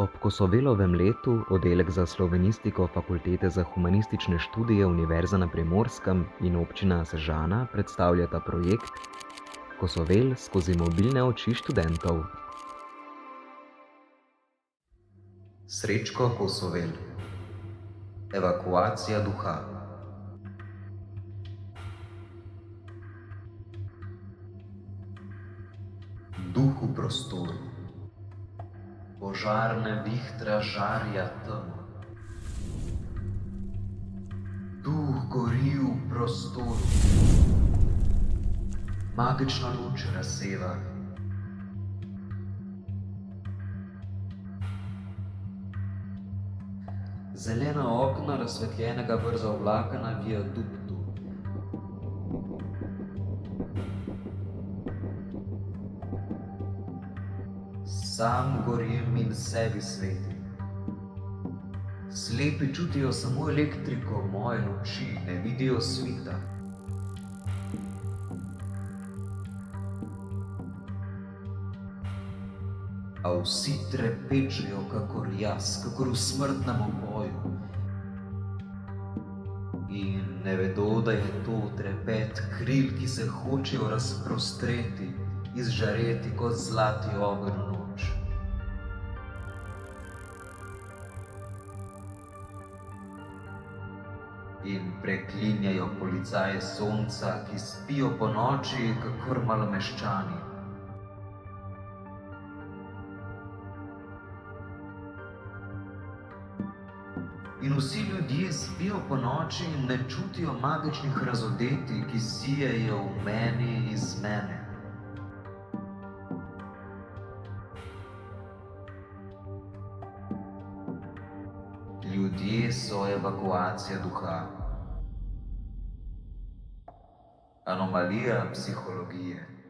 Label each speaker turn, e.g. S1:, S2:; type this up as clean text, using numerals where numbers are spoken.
S1: Ob Kosovelovem letu oddelek za slovenistiko Fakultete za humanistične študije Univerze na Primorskem in občina Sežana predstavljata projekt Kosovel skozi mobilne oči študentov. Srečko Kosovel. Evakuacija duha. Duh v prostoru. Požarne vihtra žarja temo. Duh gori v prostoru. Magična luč razseva. Zelena okna razsvetljenega brza oblaka na viaduktu. Sam gorim in sebi svetim. Slepi čutijo samo elektriko moje luči, ne vidijo svita. A vsi trepečejo kakor jaz, kakor v smrtnem boju. In ne vedo, da je to trepet kril, ki se hočejo razprostreti, izžareti kot zlati ogenj v noč. In preklinjajo policaje sonca, ki spijo ponoči kakor malomeščani. In vsi ljudje spijo ponoči in ne čutijo magičnih razodetij, ki sijejo v meni iz mene. Ljudje so evakuacija duha. Anomalija psihologije.